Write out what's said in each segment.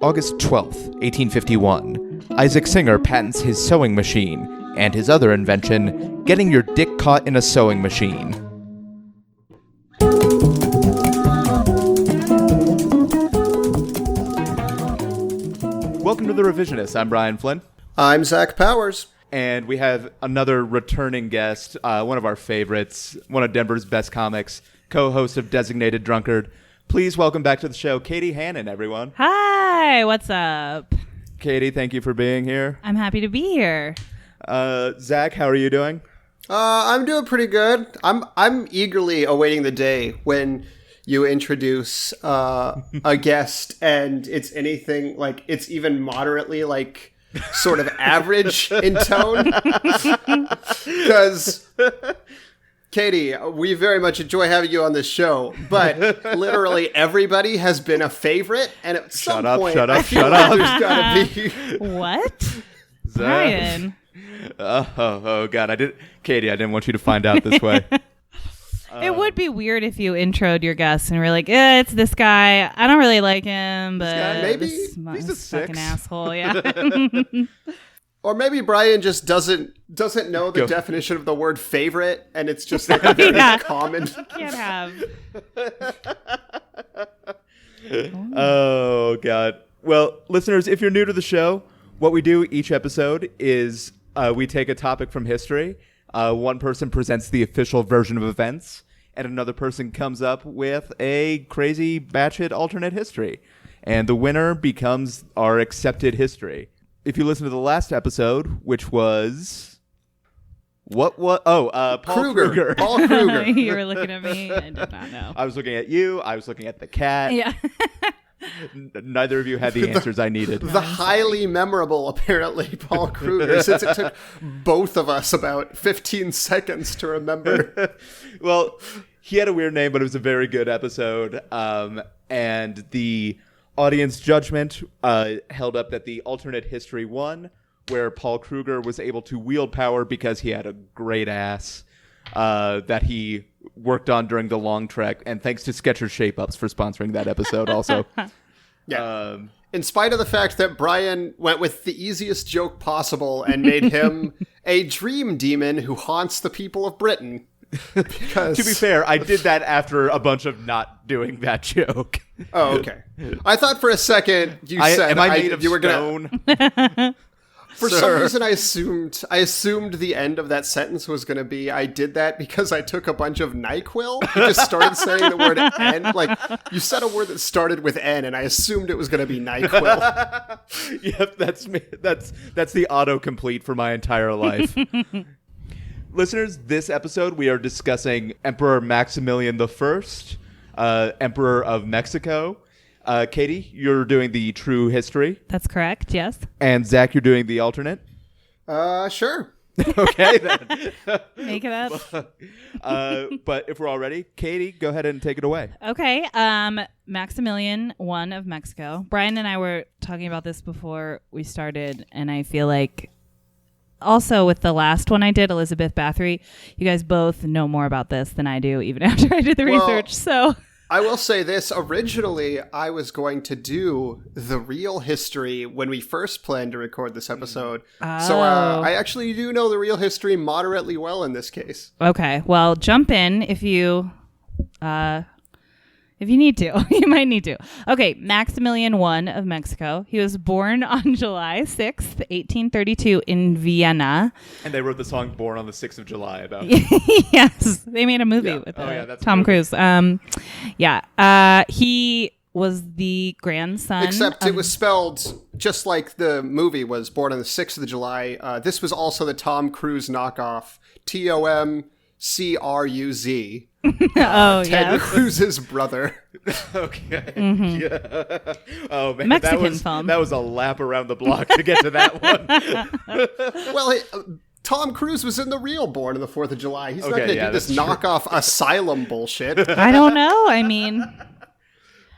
August 12th, 1851, Isaac Singer patents his sewing machine, and his other invention, getting your dick caught in a sewing machine. Welcome to The Revisionists. I'm Brian Flynn. I'm Zach Powers. And we have another returning guest, one of our favorites, one of Denver's best comics, co-host of Designated Drunkard. Please welcome back to the show, Caitie Hannan, everyone. Hi, what's up? Caitie, thank you for being here. I'm happy to be here. Zach, how are you doing? I'm doing pretty good. I'm eagerly awaiting the day when you introduce a guest and it's anything like it's even moderately like sort of average in tone. Because Caitie, we very much enjoy having you on this show, but literally everybody has been a favorite, and at some point, I feel like there's gotta be what? Brian. Oh God! Caitie, I didn't want you to find out this way. It would be weird if you introed your guest and were like, it's this guy. I don't really like him, but maybe he's a fucking 6. asshole. Yeah. Or maybe Brian just doesn't know the definition of the word favorite, and it's just like a very common. Can't have. Oh God! Well, listeners, if you're new to the show, what we do each episode is we take a topic from history. One person presents the official version of events, and another person comes up with a crazy batshit alternate history. And the winner becomes our accepted history. If you listen to the last episode, which was... Paul Kruger. Paul Kruger. You were looking at me. I did not know. I was looking at you. I was looking at the cat. Yeah. Neither of you had the answers I needed. The highly memorable, apparently, Paul Kruger, since it took both of us about 15 seconds to remember. Well, he had a weird name, but it was a very good episode. And the audience judgment held up that the alternate history won, where Paul Kruger was able to wield power because he had a great ass that he worked on during the long trek. And thanks to Skechers Shape-Ups for sponsoring that episode also. Yeah. In spite of the fact that Brian went with the easiest joke possible and made him a dream demon who haunts the people of Britain. Because... To be fair, I did that after a bunch of not doing that joke. Oh, okay. I thought for a second you said am I made of you were stone? For some reason, I assumed the end of that sentence was going to be, I did that because I took a bunch of NyQuil. You just started saying the word N. Like, you said a word that started with N, and I assumed it was going to be NyQuil. Yep, that's me. That's the autocomplete for my entire life. Listeners, this episode we are discussing Emperor Maximilian I, Emperor of Mexico. Caitie, you're doing the true history. That's correct, yes. And Zach, you're doing the alternate. Sure. Okay, then. Make it up. But if we're all ready, Caitie, go ahead and take it away. Okay. Maximilian I of Mexico. Brian and I were talking about this before we started, and I feel like also with the last one I did, Elizabeth Bathory, you guys both know more about this than I do, even after I did the research. So I will say this. Originally, I was going to do the real history when we first planned to record this episode. So I actually do know the real history moderately well in this case. Okay. Well, jump in if you need to. You might need to. Okay. Maximilian I of Mexico. He was born on July 6th, 1832 in Vienna. And they wrote the song Born on the 6th of July about Yes. They made a movie with Tom Cruise. He was the grandson. Except it was spelled just like the movie was Born on the 6th of July. This was also the Tom Cruise knockoff. TOMCRUZ. Ted Cruz's brother. Okay. Mm-hmm. Yeah. Oh man, Mexican film. That was a lap around the block to get to that one. Well, Tom Cruise was in the real Born on the 4th of July. He's not going to do this knockoff asylum bullshit. I don't know. I mean,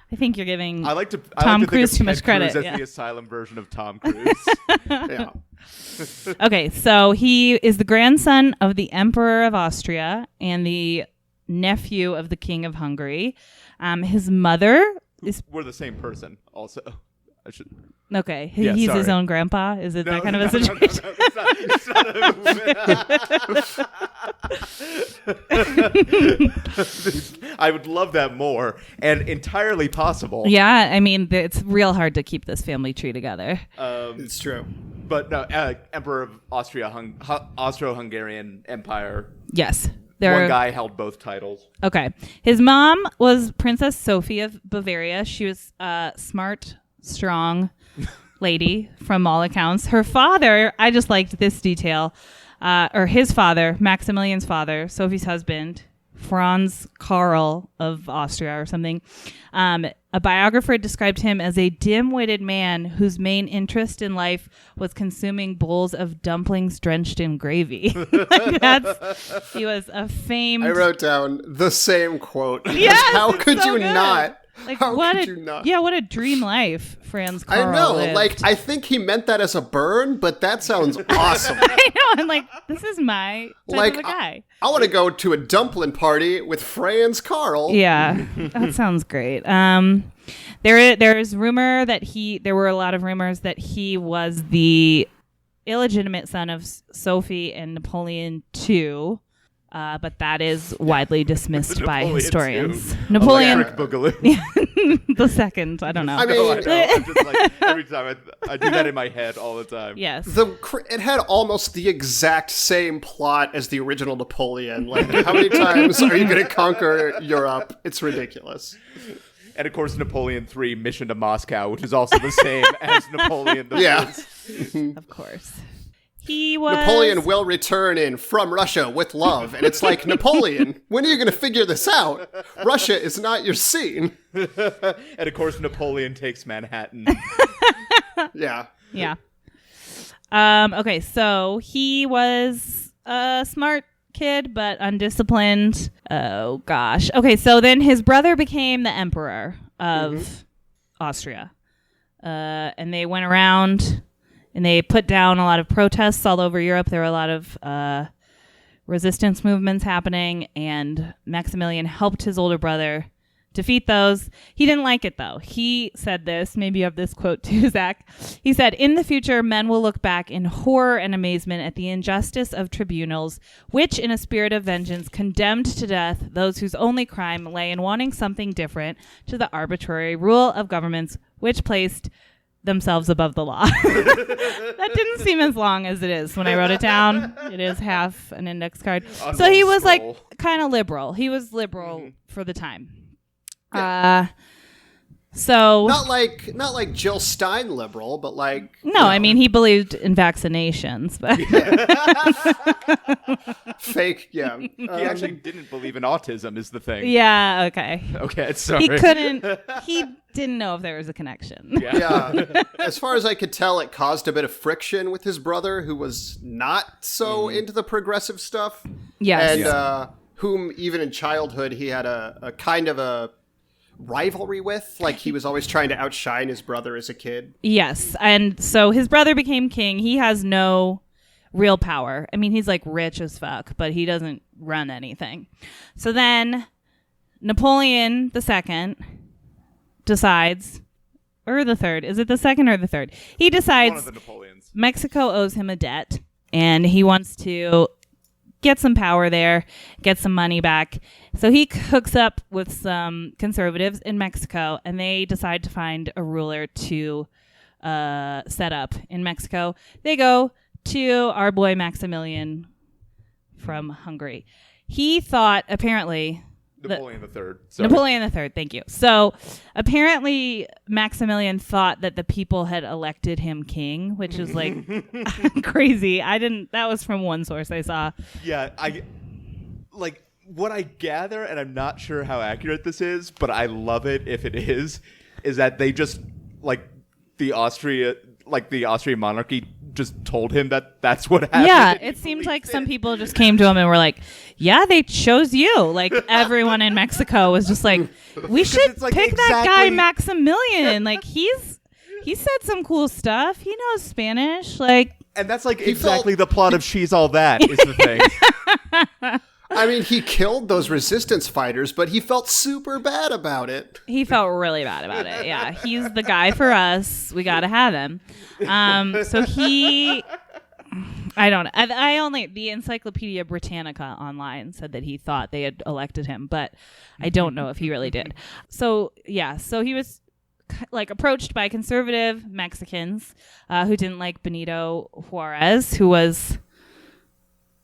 I think you're giving Tom Cruise too much credit. Cruise as the asylum version of Tom Cruise. Yeah. Okay, so he is the grandson of the Emperor of Austria and the nephew of the King of Hungary. His mother is... We're the same person, also. I should. Okay, Yeah, he's his sorry. own grandpa. Is it No, that kind of a no, situation? No, it's not I would love that more, and entirely possible. Yeah, I mean, it's real hard to keep this family tree together. It's true. But no, Emperor of Austro-Hungarian Empire. Yes. One guy held both titles. Okay. His mom was Princess Sophie of Bavaria. She was a smart, strong lady from all accounts. Her father, I just liked this detail, or his father, Maximilian's father, Sophie's husband, Franz Karl of Austria or something. A biographer described him as a dim-witted man whose main interest in life was consuming bowls of dumplings drenched in gravy. He was a famed... I wrote down the same quote. Yes, how it's could so you good. not? Like, How what could a, you not? Yeah, what a dream life Franz Karl I know. lived. Like, I think he meant that as a burn, but that sounds awesome. I know. I'm like, this is my type Like, of a guy. I want to go to a dumpling party with Franz Karl. Yeah, that sounds great. There's rumor that there were a lot of rumors that he was the illegitimate son of Sophie and Napoleon II. But that is widely dismissed by Napoleon historians. II. Napoleon Electric Boogaloo. the second, I don't know. I mean, No, I know. I'm just like, every time I do that in my head all the time. Yes. it had almost the exact same plot as the original Napoleon. Like, how many times are you going to conquer Europe? It's ridiculous. And of course, Napoleon III, Mission to Moscow, which is also the same as Napoleon I. Yeah. Of course. He was... Napoleon will return in From Russia with Love. And it's like, Napoleon, when are you going to figure this out? Russia is not your scene. And of course, Napoleon takes Manhattan. Yeah. Yeah. Okay, so he was a smart kid, but undisciplined. Oh, gosh. Okay, so then his brother became the emperor of Austria. And they went around... And they put down a lot of protests all over Europe. There were a lot of resistance movements happening, and Maximilian helped his older brother defeat those. He didn't like it, though. He said this. Maybe you have this quote, too, Zach. He said, "In the future, men will look back in horror and amazement at the injustice of tribunals, which, in a spirit of vengeance, condemned to death those whose only crime lay in wanting something different to the arbitrary rule of governments which placed themselves above the law." That didn't seem as long as it is when I wrote it down. It is half an index card. So he was like kind of liberal. He was liberal for the time. So Not like Jill Stein liberal, but like... no, I mean, he believed in vaccinations, but Fake, yeah. He actually didn't believe in autism, is the thing. yeah, okay. Okay, sorry. He didn't know if there was a connection. Yeah. As far as I could tell, it caused a bit of friction with his brother, who was not so into the progressive stuff. Yes. And whom, even in childhood, he had a kind of a rivalry with. Like, he was always trying to outshine his brother as a kid. Yes. And so his brother became king. He has no real power. I mean, he's like rich as fuck, but he doesn't run anything. So then Napoleon II decides, or the third, is it the second or the third? He decides One of the Napoleons. Mexico owes him a debt and he wants to get some power there, get some money back. So he hooks up with some conservatives in Mexico and they decide to find a ruler to set up in Mexico. They go to our boy Maximilian from Hungary. He thought, apparently... Napoleon III. Sorry. Napoleon III, thank you. So apparently Maximilian thought that the people had elected him king, which is like crazy. That was from one source I saw. Yeah, what I gather, and I'm not sure how accurate this is, but I love it if it is that they just, the Austrian monarchy just told him that that's what happened. Yeah, it seems like some people just came to him and were like, yeah, they chose you. Like, everyone in Mexico was just like, we should pick that guy Maximilian. Like, he said some cool stuff. He knows Spanish. Like, and that's exactly the plot of She's All That is the thing. I mean, he killed those resistance fighters, but he felt super bad about it. He felt really bad about it. Yeah, he's the guy for us. We got to have him. So he, I don't know. The Encyclopedia Britannica online said that he thought they had elected him, but I don't know if he really did. So he was like approached by conservative Mexicans who didn't like Benito Juarez, who was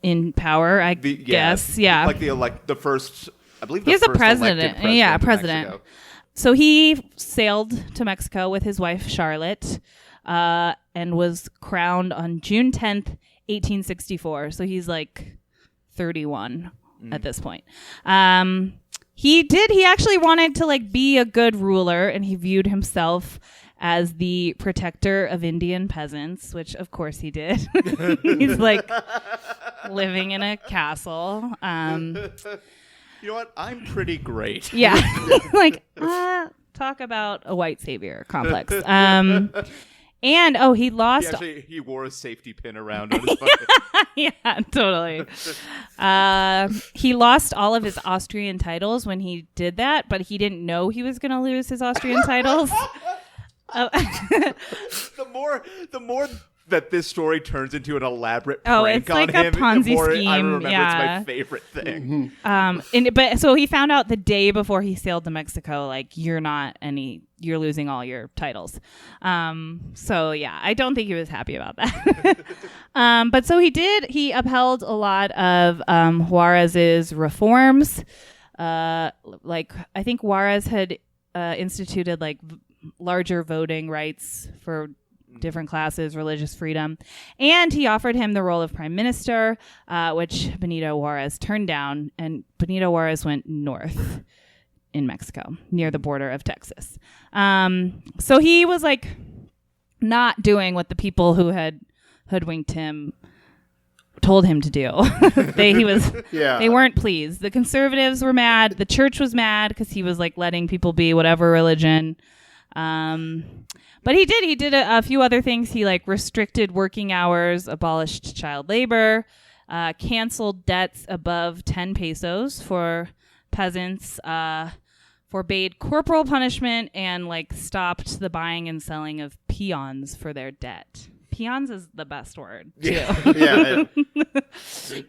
in power, I guess. Yeah. Like the first, I believe he was the a first president. elected President. of Mexico. So he sailed to Mexico with his wife, Charlotte, and was crowned on June 10th, 1864. So he's like 31 at this point. He actually wanted to like be a good ruler, and he viewed himself as the protector of Indian peasants, which of course he did. He's like living in a castle. You know what? I'm pretty great. Yeah. Like, talk about a white savior complex. And he lost. He wore a safety pin around on his butt. Yeah, totally. He lost all of his Austrian titles when he did that, but he didn't know he was going to lose his Austrian titles. The more that this story turns into an elaborate prank it's like on a him, Ponzi the more scheme. I remember Yeah. it's my favorite thing. But so he found out the day before he sailed to Mexico, like, you're losing all your titles. So yeah, I don't think he was happy about that. But so he upheld a lot of Juarez's reforms. Like I think Juarez had instituted like larger voting rights for different classes, religious freedom, and he offered him the role of prime minister, which Benito Juarez turned down, and Benito Juarez went north in Mexico near the border of Texas. So he was like not doing what the people who had hoodwinked him told him to do. They weren't pleased. The conservatives were mad. The church was mad because he was like letting people be whatever religion. But he did a few other things. He like restricted working hours, abolished child labor, canceled debts above 10 pesos for peasants, forbade corporal punishment, and like stopped the buying and selling of peons for their debt. Peons is the best word too. Yeah.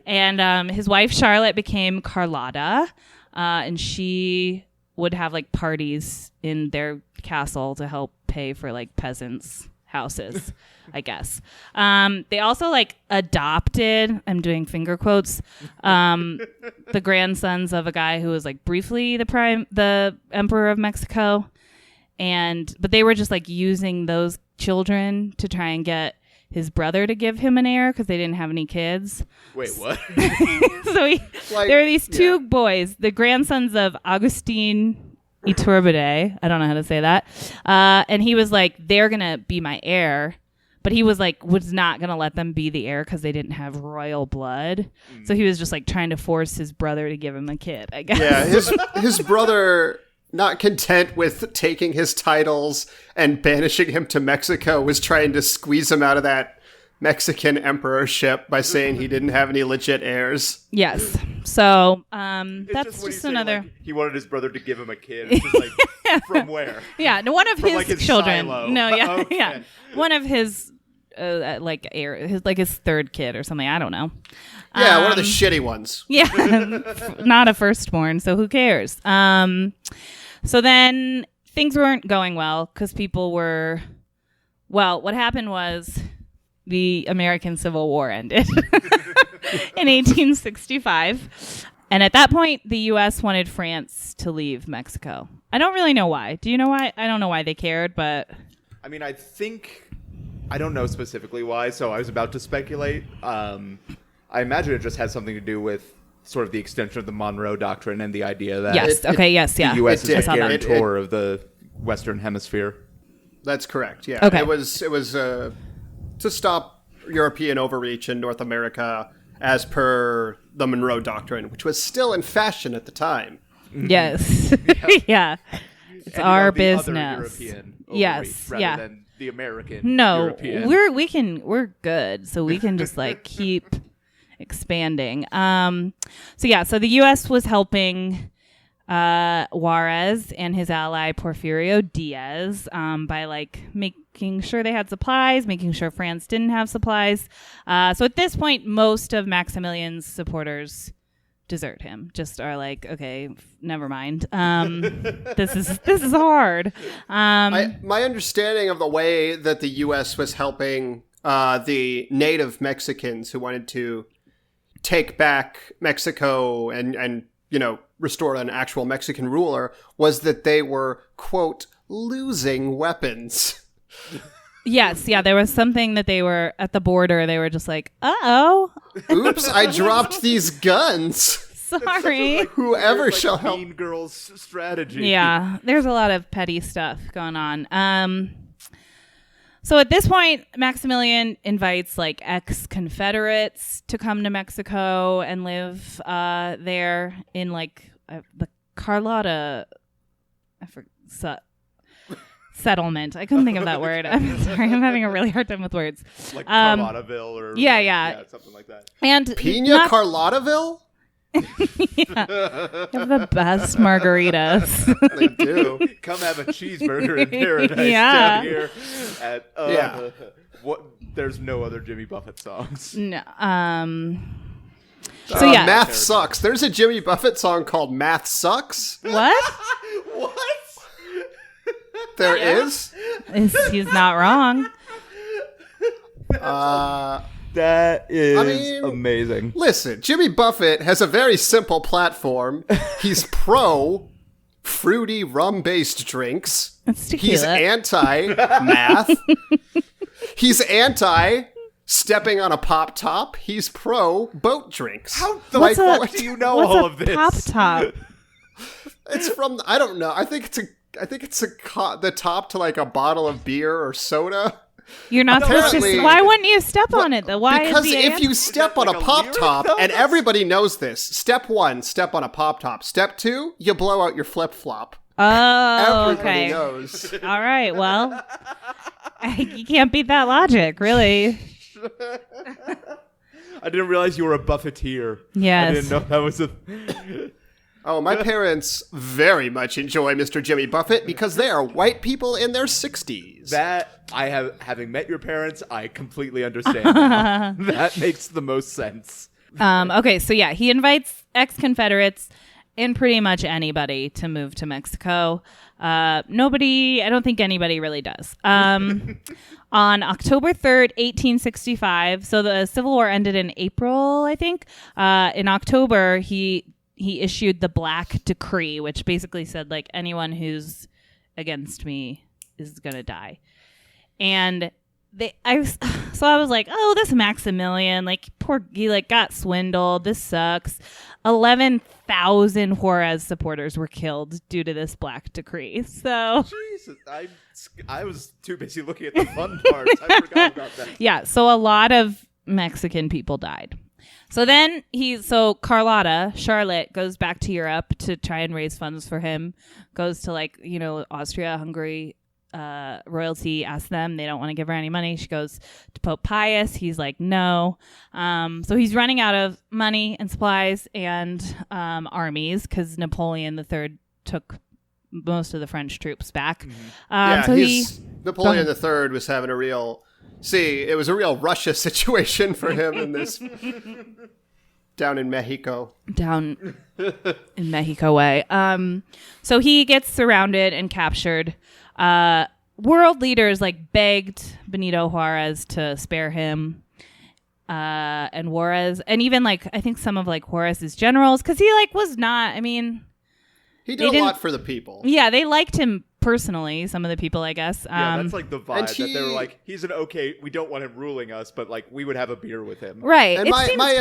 And his wife Charlotte became Carlotta, and she would have like parties in their castle to help pay for like peasants' houses, I guess. They also like adopted, I'm doing finger quotes, the grandsons of a guy who was like briefly the emperor of Mexico. But they were just like using those children to try and get his brother to give him an heir because they didn't have any kids. Wait, what? So there are these two boys, the grandsons of Agustin Iturbide. I don't know how to say that. And he was like, they're going to be my heir. But he was not going to let them be the heir because they didn't have royal blood. So he was just like trying to force his brother to give him a kid, I guess. Yeah, his brother, not content with taking his titles and banishing him to Mexico, was trying to squeeze him out of that Mexican emperorship by saying he didn't have any legit heirs. Yes. So that's just another. Like, he wanted his brother to give him a kid. It's just like, from where? Yeah, no, one of from, his, like, his children. silo. No, yeah, Okay. yeah, one of his heir, his third kid or something. I don't know. Yeah, one of the shitty ones. Yeah, not a firstborn. So who cares? So then things weren't going well because people were. Well, what happened was the American Civil War ended in 1865. And at that point, the U.S. wanted France to leave Mexico. I don't really know why. Do you know why? I don't know why they cared, but... I mean, I don't know specifically why, so I was about to speculate. I imagine it just has something to do with sort of the extension of the Monroe Doctrine and the idea that the U.S. is the guarantor of the Western Hemisphere. That's correct, yeah. Okay. It was to stop European overreach in North America as per the Monroe Doctrine, which was still in fashion at the time. Yes. Yeah. It's and our the business. Other European Yes. rather Yeah. than the American. No, European. we're good, so we can just like keep expanding. So the U.S. was helping Juarez and his ally Porfirio Diaz by like making sure they had supplies, making sure France didn't have supplies. So at this point, most of Maximilian's supporters desert him. Just are like, okay, never mind. This is hard. My understanding of the way that the U.S. was helping the native Mexicans who wanted to take back Mexico and restore an actual Mexican ruler was that they were, quote, losing weapons. Yes, yeah, there was something that they were at the border. They were just like, uh-oh. Oops, I dropped these guns. Sorry. Whoever shall help. Mean Girls strategy. Yeah, there's a lot of petty stuff going on. So at this point, Maximilian invites like ex-Confederates to come to Mexico and live there in like the Carlotta settlement. I couldn't think of that word. I'm sorry. I'm having a really hard time with words. Like Carlottaville or yeah, something like that. And Pina Carlottaville? They have the best margaritas. They do. Come have a cheeseburger in paradise Yeah. down here at what? There's no other Jimmy Buffett songs. No. So yeah, Math sucks. There's a Jimmy Buffett song called Math Sucks. what? What? There is. He's not wrong. That is amazing. Listen, Jimmy Buffett has a very simple platform. He's pro fruity rum-based drinks. It's tequila. He's anti-math. He's anti-stepping on a pop top. He's pro boat drinks. How the fuck do you know all of this? Pop top. It's from, I don't know. I think it's the top to like a bottle of beer or soda. You're not supposed to. Apparently- Why wouldn't you step on it though? Why? Because is the if you step on like a a pop lyric, top, though? and everybody knows this, step 1, step on a pop top. Step 2, you blow out your flip flop. Oh, Everybody okay. knows. All right. Well, you can't beat that logic, really. I didn't realize you were a Buffeteer. Yes. I didn't know that was a... Oh, my parents very much enjoy Mr. Jimmy Buffett because they are white people in their 60s. That, having met your parents, I completely understand now. That makes the most sense. Okay. So yeah, he invites ex-Confederates and pretty much anybody to move to Mexico. I don't think anybody really does. On October 3rd, 1865, so the Civil War ended in April, I think. In October, he issued the Black Decree, which basically said, like, anyone who's against me is going to die. And I was like, oh, this Maximilian, like, he like got swindled. This sucks. 11,000 Juarez supporters were killed due to this Black Decree. So Jesus, I was too busy looking at the fun parts. I forgot about that. yeah, so a lot of Mexican people died. So then Charlotte goes back to Europe to try and raise funds for him. Goes to Austria, Hungary, royalty, asks them. They don't want to give her any money. She goes to Pope Pius. He's like, no. So he's running out of money and supplies and armies because Napoleon III took most of the French troops back. Napoleon III was having a real... See, it was a real Russia situation for him in this... down in Mexico. Down in Mexico way. So he gets surrounded and captured. World leaders begged Benito Juarez to spare him. And Juarez, and even I think some of Juarez's generals, because he was not, he did a lot for the people. Yeah, they liked him personally, some of the people, I guess. Yeah, that's the vibe that they were like, he's an okay, we don't want him ruling us, but we would have a beer with him. Right. And my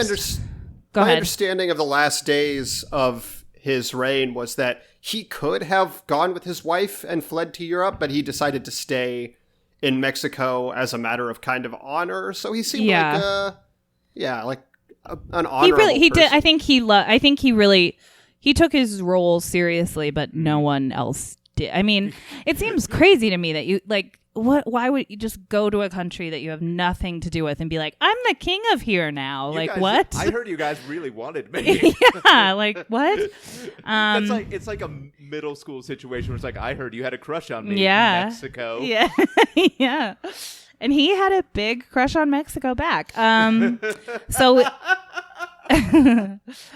understanding of the last days of his reign was that he could have gone with his wife and fled to Europe, but he decided to stay in Mexico as a matter of kind of honor. So he seemed an honorable he did. person. I think he took his role seriously, but no one else did. I mean, it seems crazy to me that you like. Why would you just go to a country that you have nothing to do with and be like, I'm the king of here now? You like, guys, what? I heard you guys really wanted me. Yeah, like what? It's like a middle school situation where it's like, I heard you had a crush on me. Yeah. Mexico. Yeah. Yeah. And he had a big crush on Mexico back. So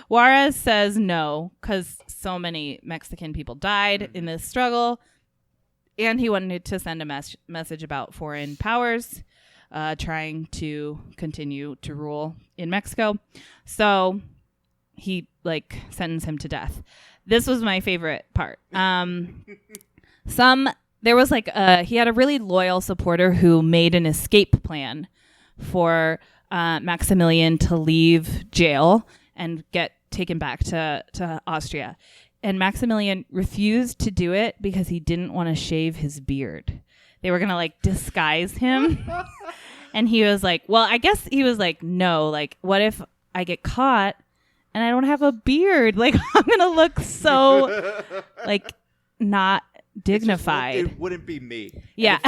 Juarez says no because so many Mexican people died in this struggle. And he wanted to send a message about foreign powers trying to continue to rule in Mexico. So he sentenced him to death. This was my favorite part. There was he had a really loyal supporter who made an escape plan for Maximilian to leave jail and get taken back to Austria. And Maximilian refused to do it because he didn't want to shave his beard. They were going to disguise him. And he was like, well, I guess he was like, no, what if I get caught and I don't have a beard? I'm going to look so not dignified. It wouldn't be me. Yeah.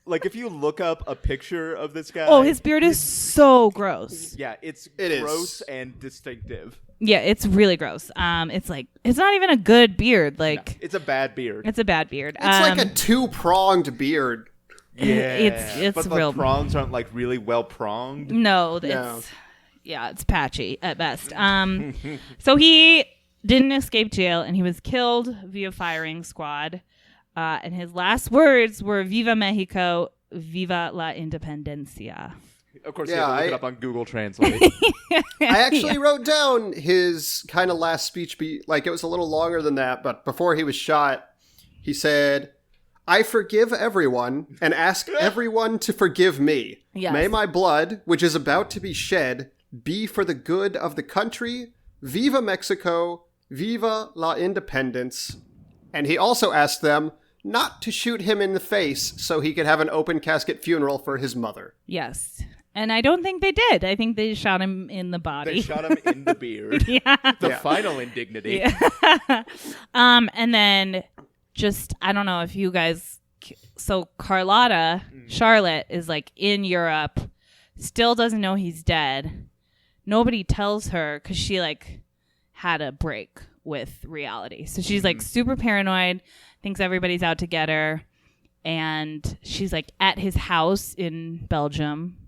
If you look up a picture of this guy. Oh, his beard is so gross. Yeah, it gross and distinctive. Yeah, it's really gross. It's not even a good beard. No, it's a bad beard. It's a bad beard. It's like a 2-pronged beard. Yeah, it's but real. The prongs aren't really well pronged. No, it's patchy at best. So he didn't escape jail, and he was killed via firing squad. And his last words were "Viva Mexico, viva la independencia." Of course, you have to look it up on Google Translate. I actually wrote down his kind of last speech. It was a little longer than that, but before he was shot, he said, "I forgive everyone and ask everyone to forgive me. Yes. May my blood, which is about to be shed, be for the good of the country. Viva Mexico, viva la independence." And he also asked them not to shoot him in the face so he could have an open casket funeral for his mother. Yes. And I don't think they did. I think they shot him in the body. They shot him in the beard. Yeah. The final indignity. Yeah. And then I don't know if you guys, so Carlotta, Charlotte is in Europe, still doesn't know he's dead. Nobody tells her because she had a break with reality. So she's super paranoid, thinks everybody's out to get her. And she's at his house in Belgium,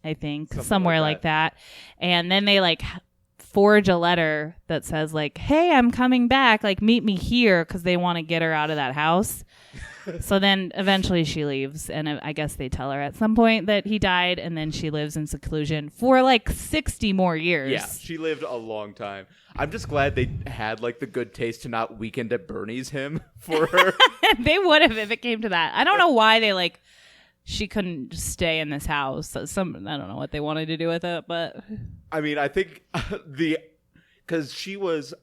I think, somewhere like that. And then they forge a letter that says hey, I'm coming back, meet me here, because they want to get her out of that house. So then eventually she leaves, and I guess they tell her at some point that he died, and then she lives in seclusion for 60 more years. Yeah, she lived a long time. I'm just glad they had the good taste to not Weekend at Bernie's him for her. They would have if it came to that. I don't know why they she couldn't just stay in this house. I don't know what they wanted to do with it, but I mean, I think because she was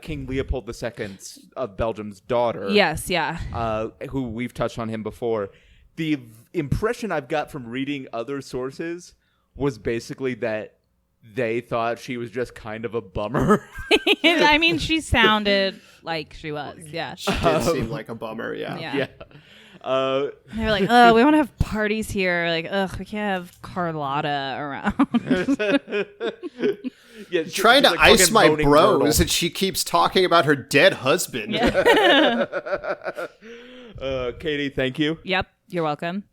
King Leopold II of Belgium's daughter. Yes, yeah. Who we've touched on him before. The impression I've got from reading other sources was basically that they thought she was just kind of a bummer. I mean, she sounded like she was. Yeah. She did seem like a bummer, yeah. Yeah. They were like, oh, we want to have parties here. We can't have Carlotta around. Yeah, trying to ice my bros, and she keeps talking about her dead husband. Yeah. Caitie, thank you. Yep, you're welcome.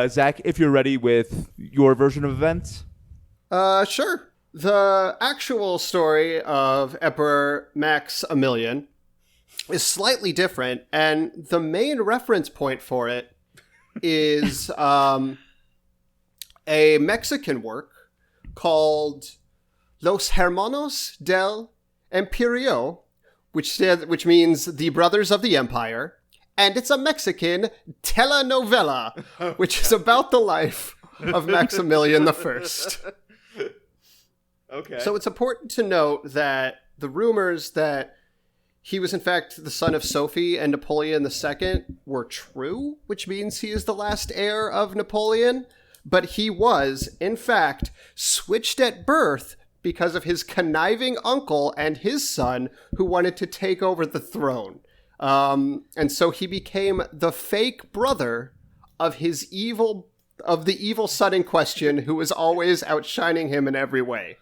Zach, if you're ready with your version of events. Sure. The actual story of Emperor Maximilian is slightly different, and the main reference point for it is a Mexican work called Los Hermanos del Imperio, which means the Brothers of the Empire, and it's a Mexican telenovela, which is about the life of Maximilian I. Okay. So it's important to note that the rumors that he was in fact the son of Sophie and Napoleon II were true, which means he is the last heir of Napoleon, but he was, in fact, switched at birth because of his conniving uncle and his son who wanted to take over the throne. And so he became the fake brother of the evil son in question, who was always outshining him in every way.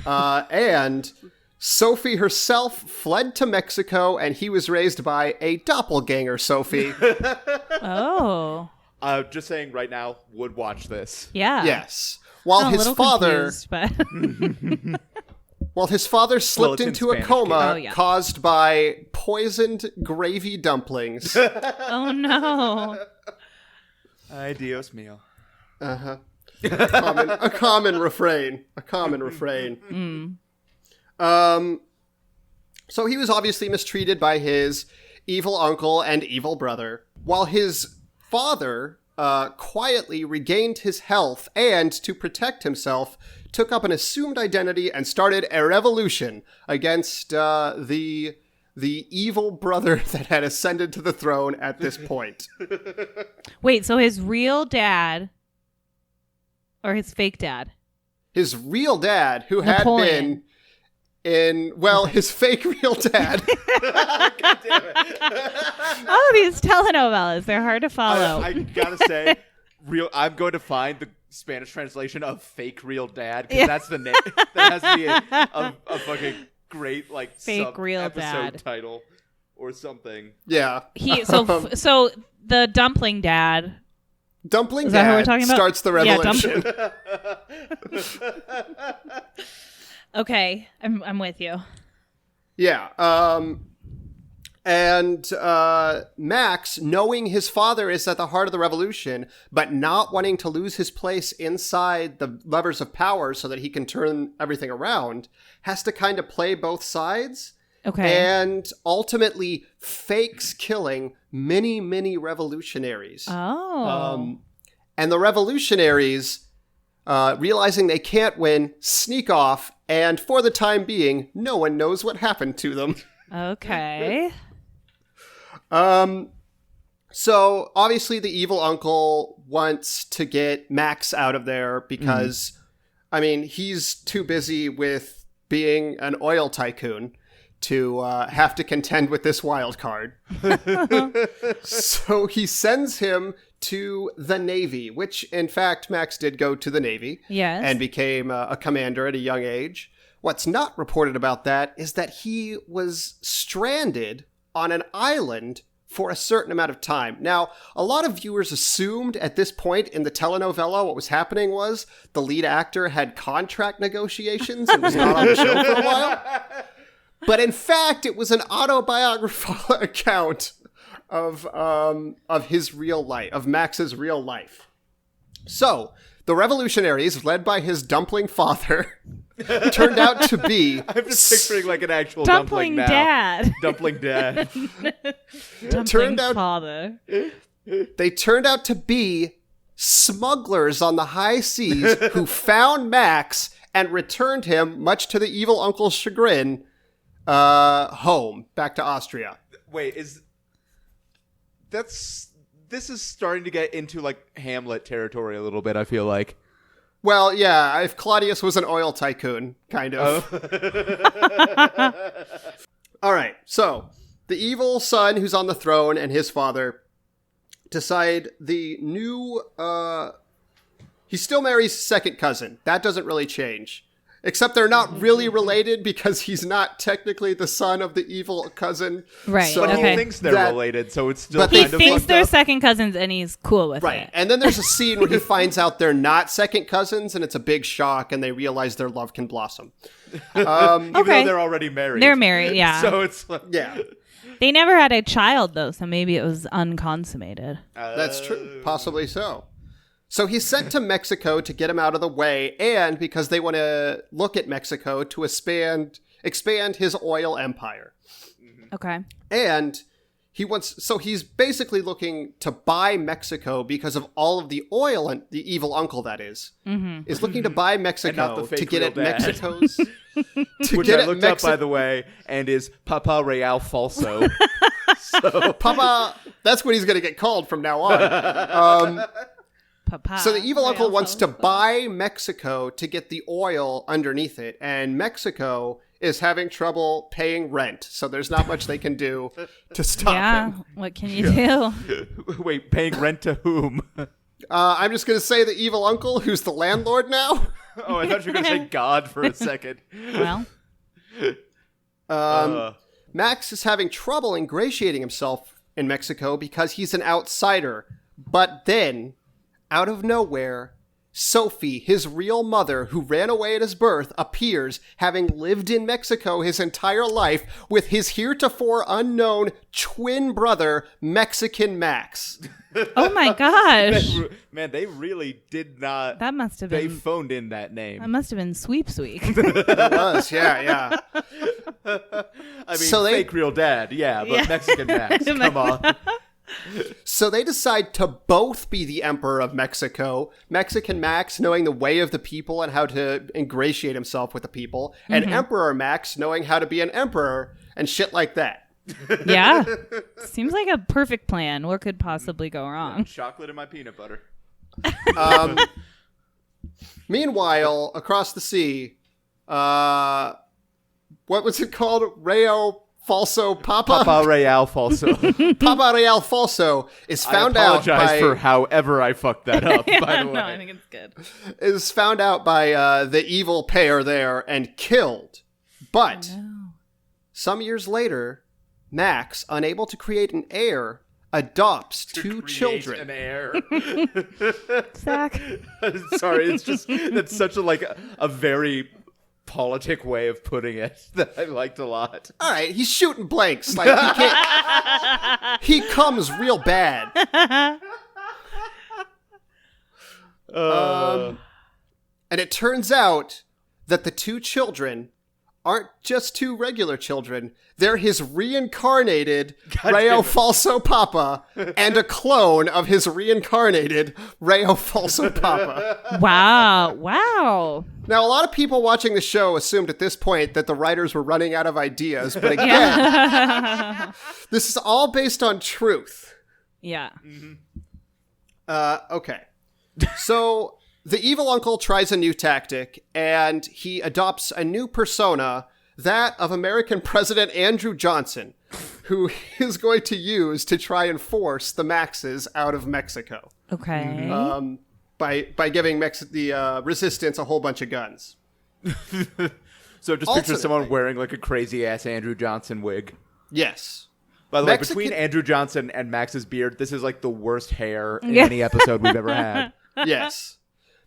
And Sophie herself fled to Mexico, and he was raised by a doppelganger Sophie. Oh. Just saying right now, would watch this. Yeah. Yes. While his father... Confused, While his father slipped it's in into a Spanish, coma yeah. caused by poisoned gravy dumplings. Oh, no. Ay, Dios mío. Uh-huh. A common refrain. So he was obviously mistreated by his evil uncle and evil brother, while his father quietly regained his health and, to protect himself, took up an assumed identity and started a revolution against the evil brother that had ascended to the throne at this point. Wait, so his real dad or his fake dad? His real dad, who Napoleon. had been his fake real dad. Oh, these telenovelas, they're hard to follow. I gotta say, I'm going to find the Spanish translation of fake real dad, because that's the name. That has to be a fucking great Fake real episode dad title or something. Yeah. So the dumpling dad. Dumpling Is that who Dad we're talking about? starts the revolution. Okay, I'm with you. Yeah. And Max, knowing his father is at the heart of the revolution, but not wanting to lose his place inside the levers of power so that he can turn everything around, has to kind of play both sides. Okay. And ultimately fakes killing many, many revolutionaries. Oh. And the revolutionaries, realizing they can't win, sneak off, and for the time being, no one knows what happened to them. Okay. So obviously the evil uncle wants to get Max out of there because, he's too busy with being an oil tycoon to have to contend with this wild card. So he sends him to the Navy, which in fact Max did go to the Navy. Yes. And became a commander at a young age. What's not reported about that is that he was stranded on an island for a certain amount of time. Now, a lot of viewers assumed at this point in the telenovela what was happening was the lead actor had contract negotiations and was not on the show for a while. But in fact, it was an autobiographical account of his real life, of Max's real life. So, the revolutionaries, led by his dumpling father, turned out to be... I'm just picturing like an actual Dumpling now. dad. Dumpling dad. Dumpling father. They turned out to be smugglers on the high seas who found Max and returned him, much to the evil uncle's chagrin, home, back to Austria. Wait, this is starting to get into like Hamlet territory a little bit, I feel like. Well, yeah, if Claudius was an oil tycoon, kind of. Oh. All right, so the evil son who's on the throne and his father decide the new... he still marries his second cousin. That doesn't really change. Except they're not really related because he's not technically the son of the evil cousin. Right. So But Okay. he thinks they're related, so it's still But kind He of thinks fucked they're up. second cousins and he's cool with Right. it. And then there's a scene where he finds out they're not second cousins and it's a big shock and they realize their love can blossom. Even though Okay. they're already married. They're married, yeah. So it's like... Yeah, They never had a child, though, so maybe it was unconsummated. that's true. Possibly so. So he's sent to Mexico to get him out of the way, and because they want to look at Mexico to expand his oil empire. Okay. And he's basically looking to buy Mexico because of all of the oil, and the evil uncle that is looking to buy And not Mexico the fake to get real at dad. Mexico's... Which I looked up, by the way, and is Papa Real Falso. Papa, that's what he's going to get called from now on. Papa. So the evil uncle wants to buy Mexico to get the oil underneath it, and Mexico is having trouble paying rent, so there's not much they can do to stop him. What can you do? Wait, paying rent to whom? I'm just going to say the evil uncle, who's the landlord now. Oh, I thought you were going to say God for a second. Well, Max is having trouble ingratiating himself in Mexico because he's an outsider. But then, out of nowhere, Sophie, his real mother, who ran away at his birth, appears, having lived in Mexico his entire life with his heretofore unknown twin brother, Mexican Max. oh my gosh. Man, they really did not. That must have They been. phoned in that name. That must have been Sweeps Week. It was, yeah. I mean, So fake real dad, but Mexican Max. Come on. So they decide to both be the emperor of Mexico, Mexican Max knowing the way of the people and how to ingratiate himself with the people, and Emperor Max knowing how to be an emperor and shit like that. Yeah. Seems like a perfect plan. What could possibly go wrong? Chocolate in my peanut butter. Meanwhile, across the sea, what was it called? Rayo Falso Papa? Papa Real Falso. Papa Real Falso is found I out apologize by... for however I fucked that up, by the way. No, I think it's good. is found out by the evil pair there and killed. But some years later, Max, unable to create an heir, adopts two children. An heir. Zach. Sorry, it's just that's such a very politic way of putting it that I liked a lot. All right, he's shooting blanks. Like he can't. He comes real bad. And it turns out that the two children aren't just two regular children. They're his reincarnated Rayo Falso Papa and a clone of his reincarnated Rayo Falso Papa. Wow. Now, a lot of people watching the show assumed at this point that the writers were running out of ideas, but again, this is all based on truth. Yeah. Okay. So the evil uncle tries a new tactic, and he adopts a new persona, that of American President Andrew Johnson, who he is going to use to try and force the Maxes out of Mexico. Okay. By giving the resistance a whole bunch of guns. So just picture someone wearing like a crazy ass Andrew Johnson wig. Yes. By the way, between Andrew Johnson and Max's beard, this is like the worst hair in any episode we've ever had. Yes.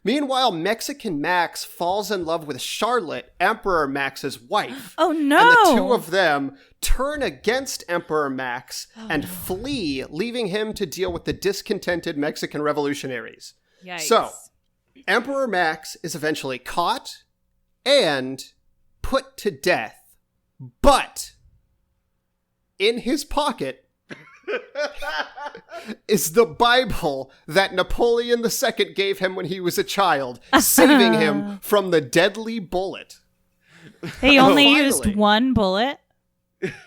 Meanwhile, Mexican Max falls in love with Charlotte, Emperor Max's wife. Oh, no. And the two of them turn against Emperor Max and flee, leaving him to deal with the discontented Mexican revolutionaries. Yikes. So, Emperor Max is eventually caught and put to death. But in his pocket is the Bible that Napoleon II gave him when he was a child, saving him from the deadly bullet. They only Finally. used one bullet?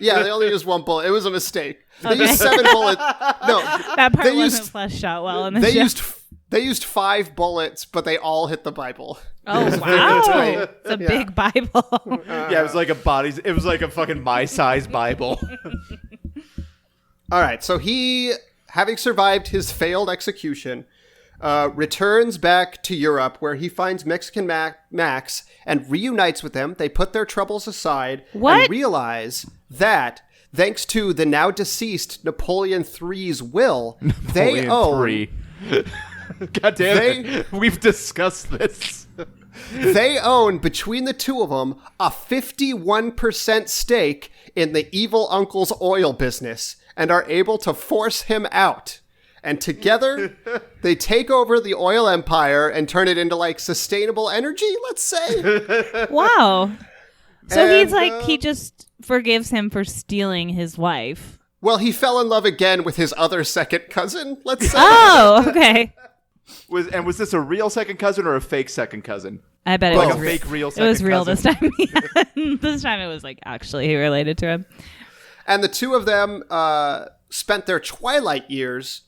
Yeah, they only used one bullet. It was a mistake. They used 7 bullets. No, That part They wasn't used- fleshed out well in the show. They used 5 bullets, but they all hit the Bible. Oh, wow. tight. It's a big Bible. Yeah, it was like it was like a fucking my size Bible. All right, so he, having survived his failed execution, returns back to Europe where he finds Mexican Max and reunites with them. They put their troubles aside and realize that, thanks to the now deceased Napoleon III's will, they own... III. God damn it. We've discussed this. They own, between the two of them, a 51% stake in the evil uncle's oil business and are able to force him out. And together, they take over the oil empire and turn it into, like, sustainable energy, let's say. Wow. So And, he's like, he just forgives him for stealing his wife. Well, he fell in love again with his other second cousin, let's say. Oh, okay. Was this a real second cousin or a fake second cousin? I bet it Like was a real. fake real It second was real cousin? this time. This time it was like actually he related to him. And the two of them spent their twilight years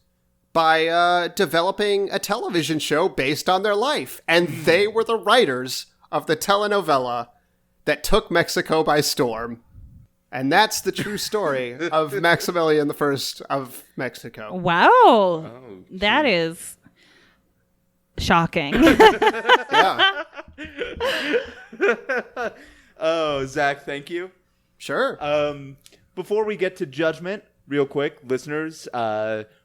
by developing a television show based on their life. And they were the writers of the telenovela that took Mexico by storm. And that's the true story of Maximilian I of Mexico. Wow. That is shocking. Yeah. Oh, Zach, thank you. Sure. Before we get to judgment, real quick, listeners,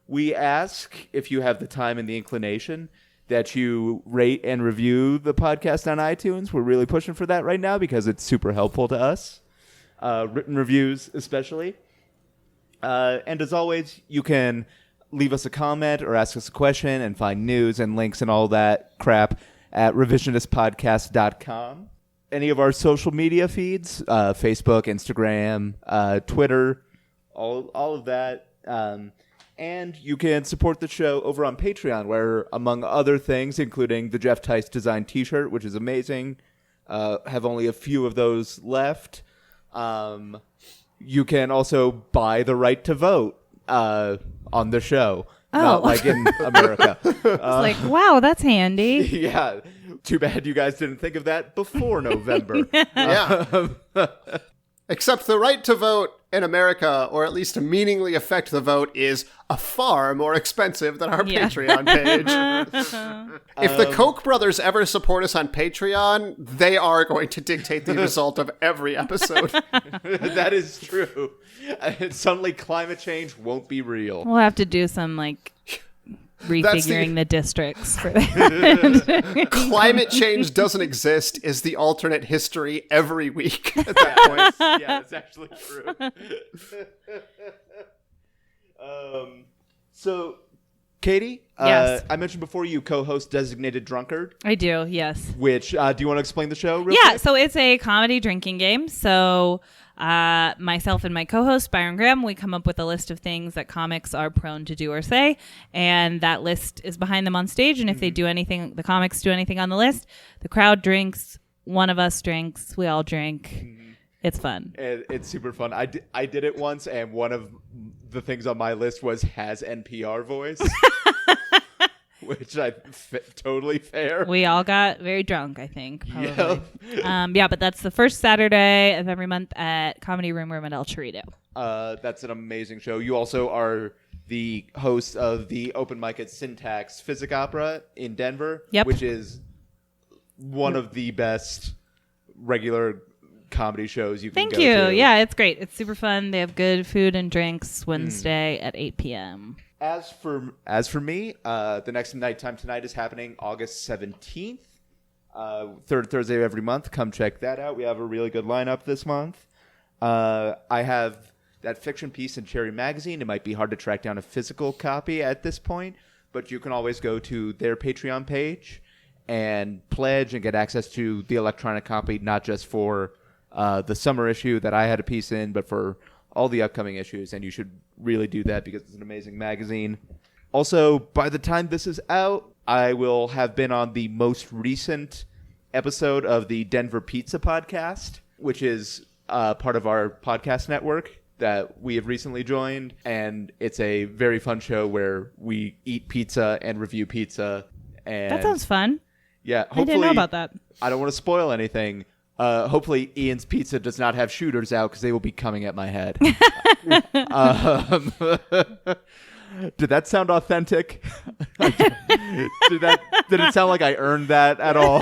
we ask, if you have the time and the inclination, that you rate and review the podcast on iTunes. We're really pushing for that right now because it's super helpful to us. Written reviews especially. And as always, you can leave us a comment or ask us a question and find news and links and all that crap at revisionistpodcast.com. Any of our social media feeds, Facebook, Instagram, Twitter, all of that. And you can support the show over on Patreon, where, among other things, including the Jeff Tice designed t-shirt, which is amazing, have only a few of those left. You can also buy the right to vote on the show. Not like in America. It's like, wow, that's handy. Yeah. Too bad you guys didn't think of that before November. Yeah. Except the right to vote in America, or at least to meaningfully affect the vote, is far more expensive than our Patreon page. If the Koch brothers ever support us on Patreon, they are going to dictate the result of every episode. That is true. Suddenly climate change won't be real. We'll have to do some refiguring the districts for that. Climate change doesn't exist is the alternate history every week at that point. Yeah, that's actually true. So, Caitie, yes. I mentioned before you co-host Designated Drunkard. I do, yes. Which, do you want to explain the show real quick? So it's a comedy drinking game. So myself and my co-host, Byron Graham, we come up with a list of things that comics are prone to do or say. And that list is behind them on stage. And if they do anything, the comics do anything on the list, the crowd drinks, one of us drinks, we all drink. It's fun. It's super fun. I did it once, and one of the things on my list was has NPR voice, which totally fair. We all got very drunk, I think. Probably. Yep. But that's the first Saturday of every month at Comedy Room at El Chorrito. That's an amazing show. You also are the host of the open mic at Syntax Physic Opera in Denver, which is one of the best regular comedy shows you can go to. Thank you. Yeah, it's great. It's super fun. They have good food and drinks Wednesday at 8 p.m. As for me, the next Nighttime Tonight is happening August 17th. Third Thursday of every month. Come check that out. We have a really good lineup this month. I have that fiction piece in Cherry Magazine. It might be hard to track down a physical copy at this point, but you can always go to their Patreon page and pledge and get access to the electronic copy, not just for the summer issue that I had a piece in, but for all the upcoming issues. And you should really do that because it's an amazing magazine. Also, by the time this is out, I will have been on the most recent episode of the Denver Pizza Podcast, which is part of our podcast network that we have recently joined. And it's a very fun show where we eat pizza and review pizza. And that sounds fun. Yeah, I didn't know about that. I don't want to spoil anything. Hopefully Ian's Pizza does not have shooters out because they will be coming at my head. Did that sound authentic? Did it sound like I earned that at all?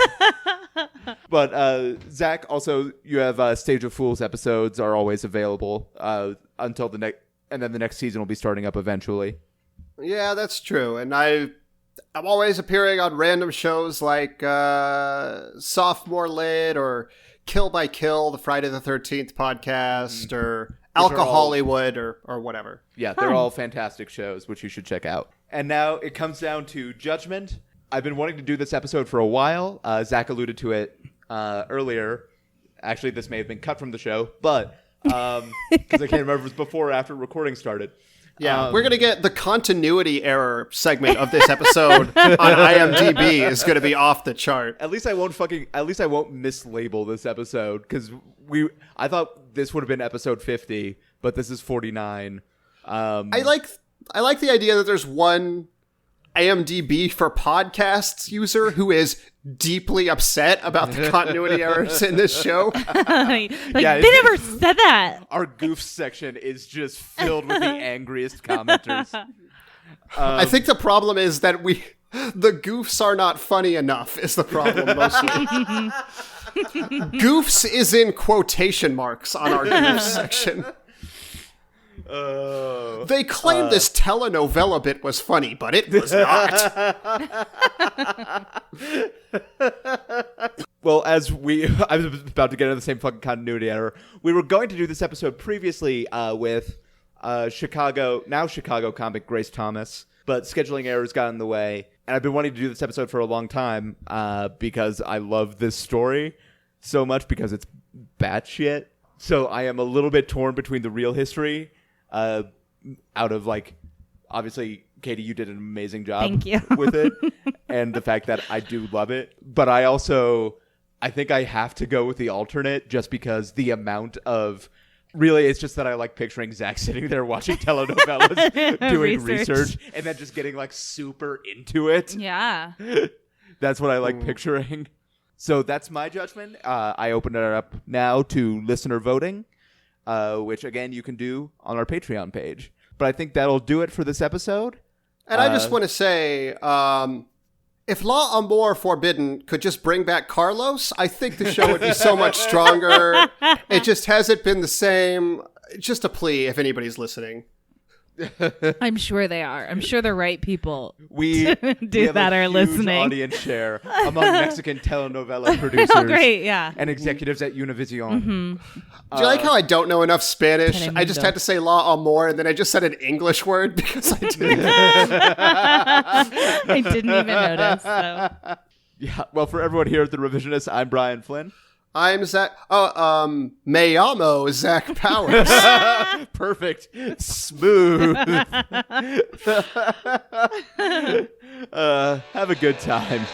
But Zach, also you have Stage of Fools episodes are always available until the next, and then the next season will be starting up eventually. Yeah, that's true. And I'm always appearing on random shows like Sophomore Lit or Kill by Kill, the Friday the 13th podcast, or Alcohollywood or whatever. Yeah, they're all fantastic shows, which you should check out. And now it comes down to judgment. I've been wanting to do this episode for a while. Zach alluded to it earlier. Actually, this may have been cut from the show, but because I can't remember if it was before or after recording started. Yeah, we're going to get the continuity error segment of this episode on IMDb is going to be off the chart. At least I won't mislabel this episode because I thought this would have been episode 50, but this is 49. I like the idea that there's one IMDb for podcasts user who is deeply upset about the continuity errors in this show. They never said that. Our goof section is just filled with the angriest commenters. I think the problem is that the goofs are not funny enough is the problem mostly. Goofs is in quotation marks on our goofs section. They claimed this telenovela bit was funny, but it was not. Well, I was about to get into the same fucking continuity error. We were going to do this episode previously with Chicago comic Grace Thomas, but scheduling errors got in the way. And I've been wanting to do this episode for a long time because I love this story so much because it's batshit. So I am a little bit torn between the real history out of, like, obviously, Caitie, you did an amazing job Thank you. with it, and the fact that I do love it. But I think I have to go with the alternate just because the amount of... Really, it's just that I like picturing Zach sitting there watching telenovelas, doing research, and then just getting, like, super into it. Yeah. That's what I like picturing. So that's my judgment. I open it up now to listener voting, which, again, you can do on our Patreon page. But I think that'll do it for this episode. And I just want to say, if La Amour Forbidden could just bring back Carlos, I think the show would be so much stronger. It just hasn't been the same. Just a plea if anybody's listening. I'm sure they are. I'm sure the right people We do have that a are huge listening. audience share among Mexican telenovela producers Oh, great, yeah. and executives at Univision. Do you like how I don't know enough Spanish? Telemundo. I just had to say La Amour, and then I just said an English word because I didn't. I didn't even notice. So. Yeah. Well, for everyone here at the Revisionist, I'm Brian Flynn. I'm Zach. Me llamo Zach Powers. Perfect. Smooth. Have a good time.